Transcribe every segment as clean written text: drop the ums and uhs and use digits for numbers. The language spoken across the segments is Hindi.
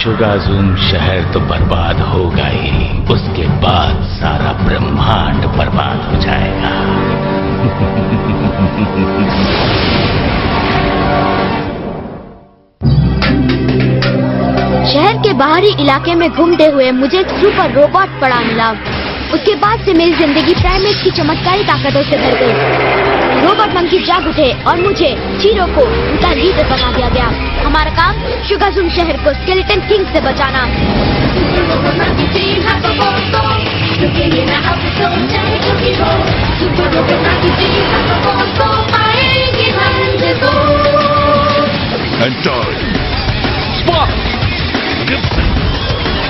शुगाज़ूम शहर तो बर्बाद होगा ही, उसके बाद सारा ब्रह्मांड बर्बाद हो जाएगा। शहर के बाहरी इलाके में घूमते हुए मुझे एक सुपर रोबोट पड़ा मिला। उसके बाद से मेरी जिंदगी प्राइमेट की चमत्कारी ताकतों से भर गई। रोबोट मंकी जाग उठे और मुझे चीरों को उनका लीडर बना दिया गया। हमारा काम शुगाज़ूम शहर को स्केलेटन किंग से बचाना।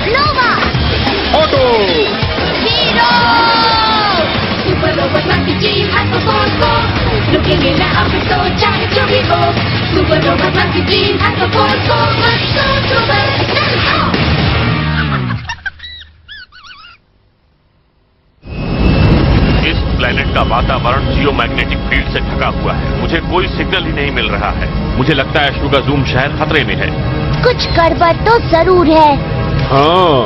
Nova, Otto, Hero, super robot monkey team has the force. Looking in the episode, giant to be hope. Super robot monkey team has the force. Let's go to the इस प्लेनेट का वातावरण जियोमैग्नेटिक फील्ड से ढका हुआ है। मुझे कोई सिग्नल ही नहीं मिल रहा है। मुझे लगता है शुगाज़ूम शहर खतरे में है। कुछ गड़बड़ तो जरूर है। हाँ,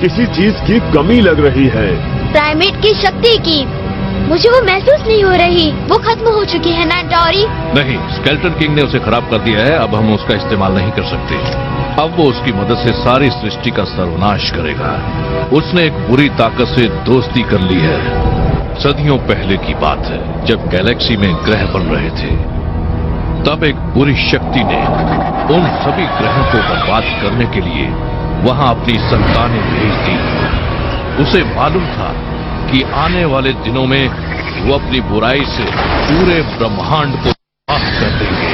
किसी चीज की कमी लग रही है। प्राइमेट की शक्ति की मुझे वो महसूस नहीं हो रही। वो खत्म हो चुकी है ना डॉरी? नहीं, स्केलेटन किंग ने उसे खराब कर दिया है। अब हम उसका इस्तेमाल नहीं कर सकते। अब वो उसकी मदद से सारी सृष्टि का सर्वनाश करेगा। उसने एक बुरी ताकत से दोस्ती कर ली है। सदियों पहले की बात है, जब गैलेक्सी में ग्रह बन रहे थे, तब एक बुरी शक्ति ने उन सभी ग्रहों को बर्बाद करने के लिए वहां अपनी संतानें भेज दी। उसे मालूम था कि आने वाले दिनों में वो अपनी बुराई से पूरे ब्रह्मांड को तबाह कर देंगे।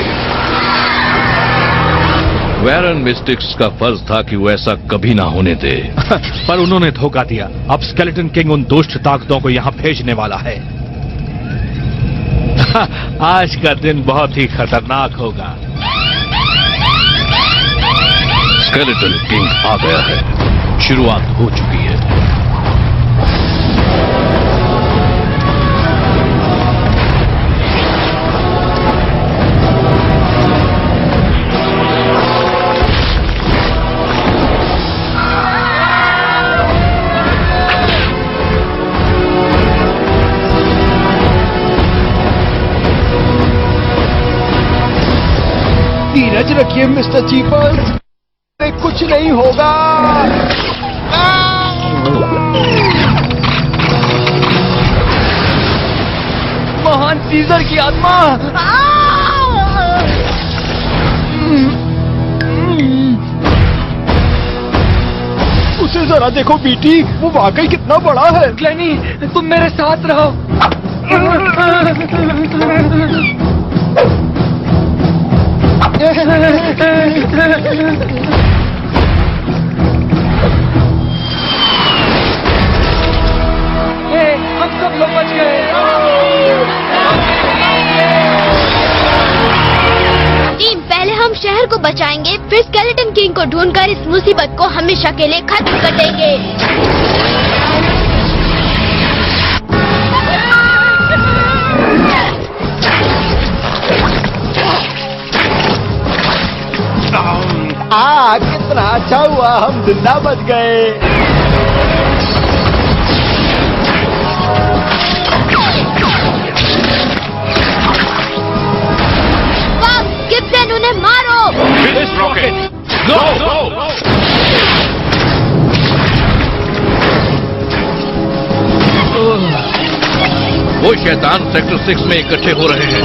वेरन मिस्टिक्स का फर्ज था कि वो ऐसा कभी ना होने दे। पर उन्होंने धोखा दिया। अब स्केलेटन किंग उन दुष्ट ताकतों को यहाँ भेजने वाला है। आज का दिन बहुत ही खतरनाक होगा। स्केलेटन किंग आ गया है। शुरुआत हो चुकी है। धीरज रखिए मिस्टर चीपर्स, कुछ नहीं होगा। महान सीजर की आत्मा। उसे जरा देखो बीटी, वो वाकई कितना बड़ा है। ग्लेनी, तुम मेरे साथ रहो। हम सब लोग बच गए। टीम, पहले हम शहर को बचाएंगे, फिर स्केलेटन किंग को ढूंढकर इस मुसीबत को हमेशा के लिए खत्म कर देंगे। कितना अच्छा हुआ हम जिंदा बच गए। गिब्सन, उन्हें मारो। फिनिश रॉकेट, गो! वो शैतान सेक्टर 6 में इकट्ठे हो रहे हैं।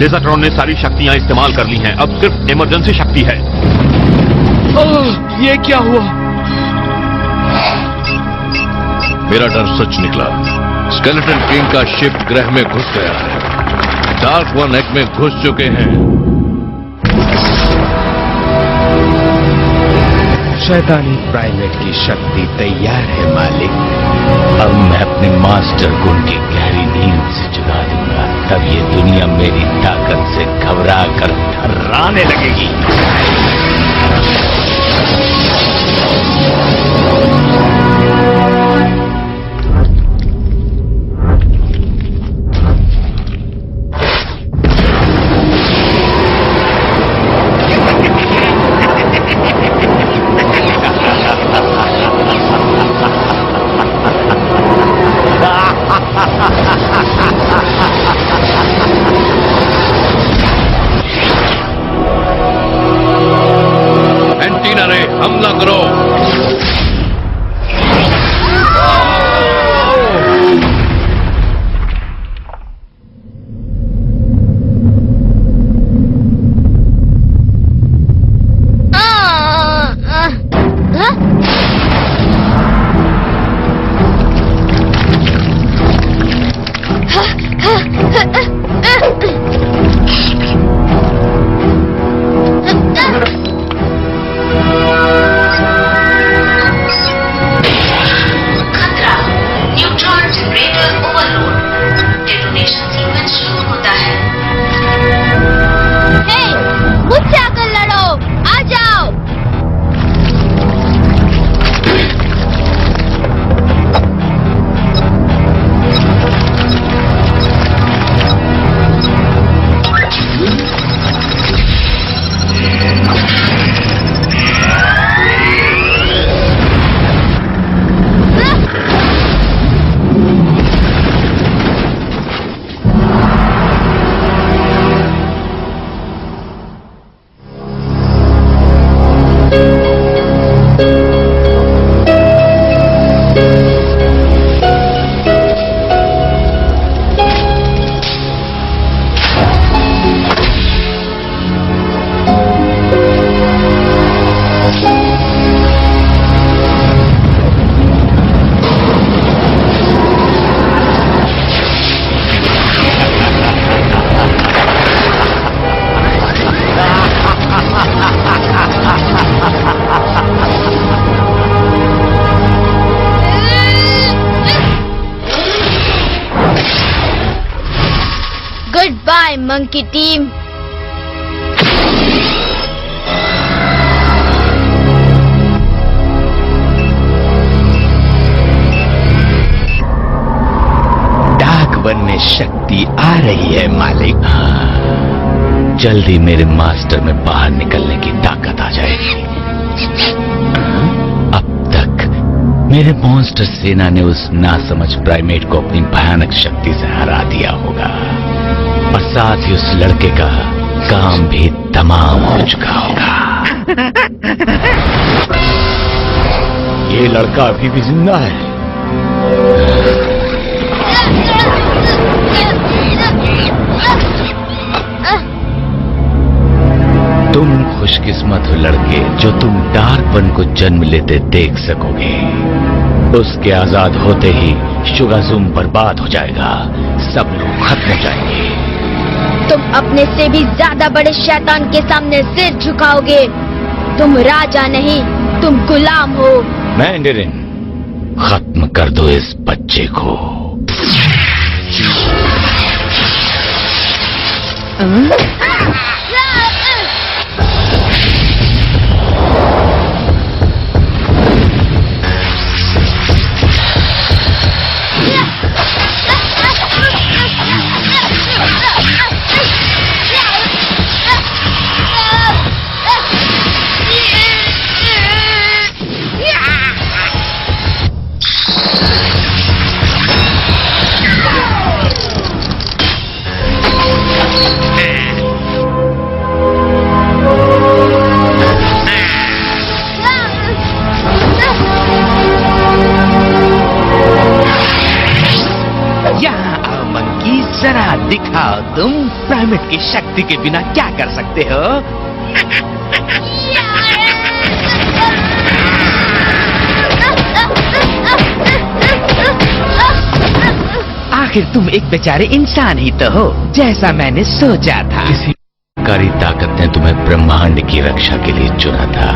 लेजरट्रॉन ने सारी शक्तियां इस्तेमाल कर ली हैं, अब सिर्फ इमरजेंसी शक्ति है। ये क्या हुआ? मेरा डर सच निकला। स्केलेटन किंग का शिप ग्रह में घुस गया है। डार्क वन एग में घुस चुके हैं। शैतानी प्राइमेट की शक्ति तैयार है मालिक। अब मैं अपने मास्टर को उनकी गहरी नींद से जगा दूंगा, तब ये दुनिया मेरी ताकत से घबरा कर थर्राने लगेगी। एंटीना रे, हमला करो। Goodbye, monkey team. Dark one में शक्ति आ रही है मालिक। हाँ, जल्दी मेरे मास्टर में बाहर निकलने की ताकत आ जाएगी। अब तक मेरे मॉन्स्टर सेना ने उस नासमझ प्राइमेट को अपनी भयानक शक्ति से हरा दिया होगा, और साथ ही उस लड़के का काम भी तमाम हो चुका होगा। ये लड़का अभी भी जिंदा है। तुम खुशकिस्मत हो लड़के, जो तुम डार्क वन को जन्म लेते देख सकोगे। उसके आजाद होते ही शुगाज़ूम बर्बाद हो जाएगा, सब लोग खत्म हो जाएंगे। तुम अपने से भी ज्यादा बड़े शैतान के सामने सिर झुकाओगे। तुम राजा नहीं, तुम गुलाम हो। मैंडेरिन, खत्म कर दो इस बच्चे को। प्राइमेट की शक्ति के बिना क्या कर सकते हो? आखिर तुम एक बेचारे इंसान ही तो हो, जैसा मैंने सोचा था। किसी कारी ताकत ने तुम्हें ब्रह्मांड की रक्षा के लिए चुना था,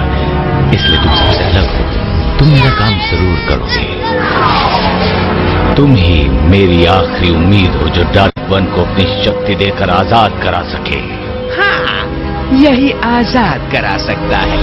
इसलिए तुम सबसे अलग हो। तुम मेरा काम जरूर करोगे। तुम ही मेरी आखिरी उम्मीद हो जो डार्क वन को अपनी शक्ति देकर आजाद करा सके। हाँ, यही आजाद करा सकता है।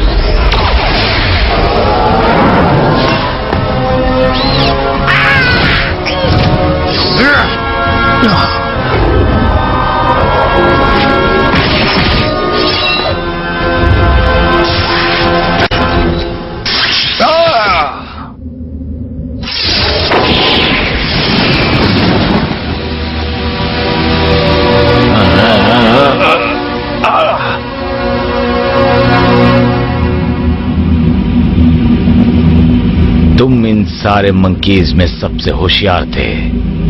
तुम इन सारे मंकीज में सबसे होशियार थे,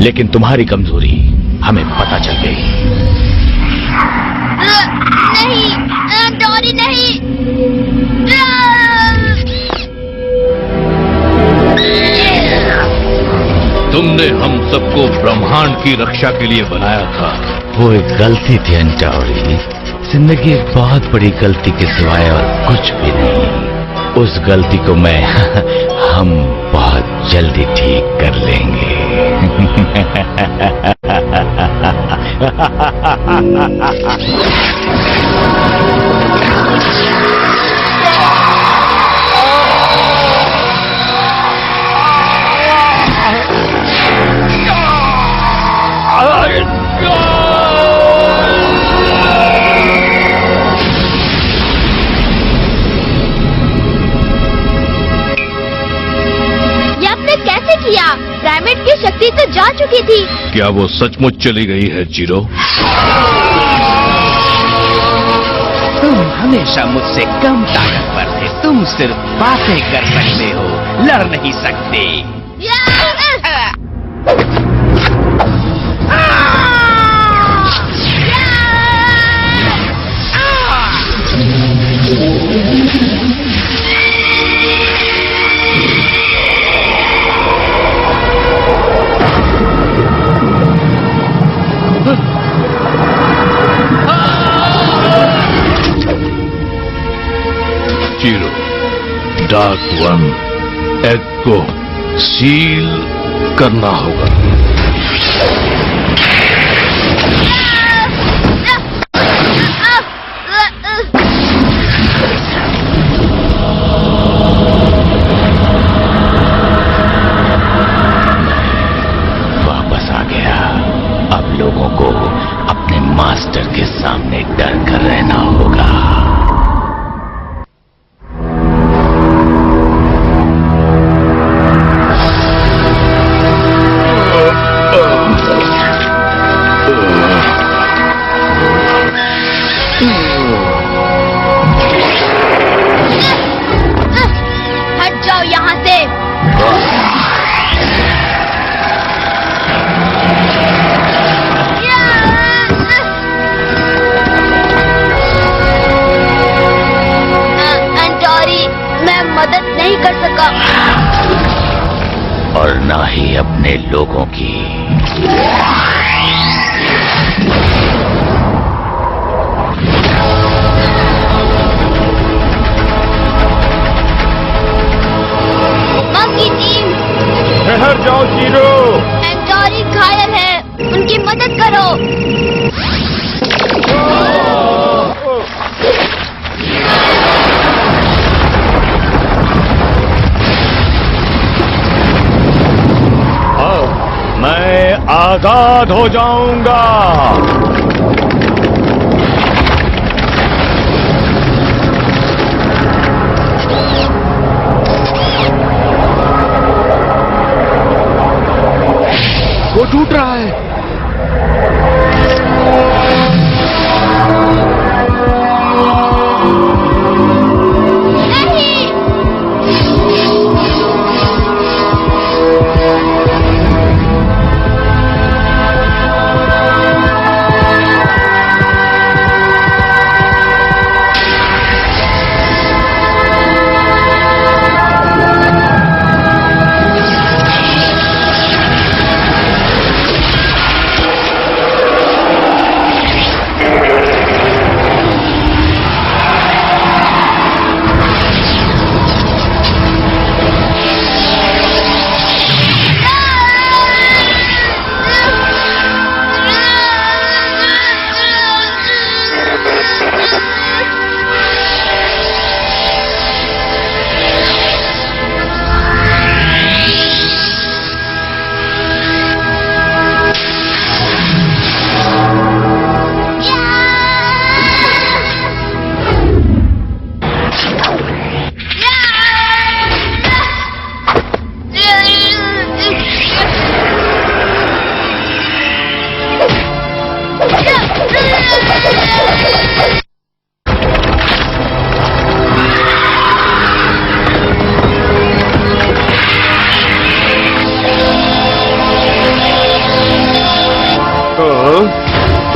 लेकिन तुम्हारी कमजोरी हमें पता चल गई। नहीं, डोरी नहीं। तुमने हम सबको ब्रह्मांड की रक्षा के लिए बनाया था। वो एक गलती थी अंटावरी। जिंदगी एक बहुत बड़ी गलती के सिवाय और कुछ भी नहीं। उस गलती को हम बहुत जल्दी ठीक कर लेंगे। किया? प्राइमेट की शक्ति तो जा चुकी थी। क्या वो सचमुच चली गई है जीरो? तुम हमेशा मुझसे कम ताकतवर थे। तुम सिर्फ बातें कर सकते हो, लड़ नहीं सकते। जीरो, डार्क वन एग को सील करना होगा। वापस आ गया। अब लोगों को अपने मास्टर के सामने डर कर रहना होगा। हट जाओ यहाँ से। अंटोरी, मैं मदद नहीं कर सका। और ना ही अपने लोगों की। मंकी टीम, ठहर जाओ जीरो। अंटोरी घायल है, उनकी मदद करो। मैं आजाद हो जाऊंगा। वो टूट रहा है।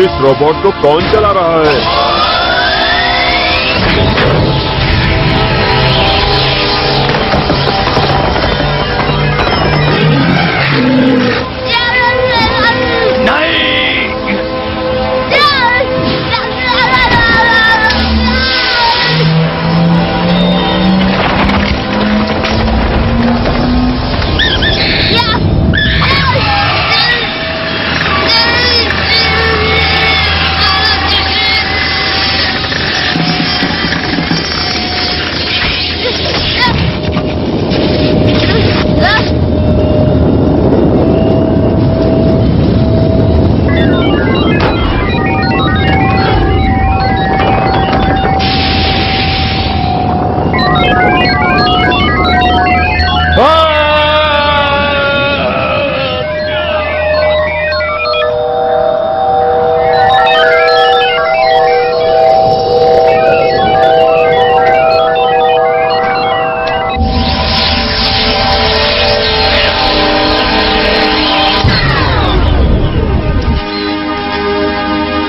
इस रोबोट को कौन चला रहा है?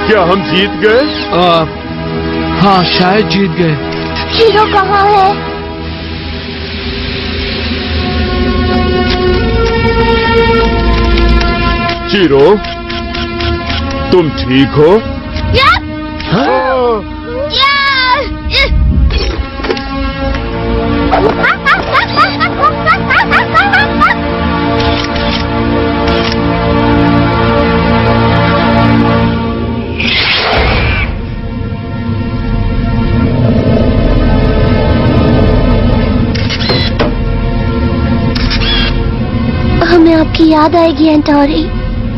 क्या हम जीत गए? हाँ, शायद जीत गए। हीरो कहाँ है? जीरो, तुम ठीक हो? हमें आपकी याद आएगी एंटोरी।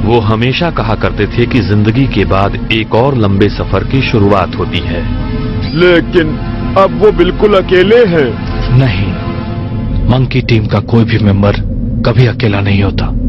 वो हमेशा कहा करते थे कि जिंदगी के बाद एक और लंबे सफर की शुरुआत होती है। लेकिन अब वो बिल्कुल अकेले हैं। नहीं, मंकी टीम का कोई भी मेंबर कभी अकेला नहीं होता।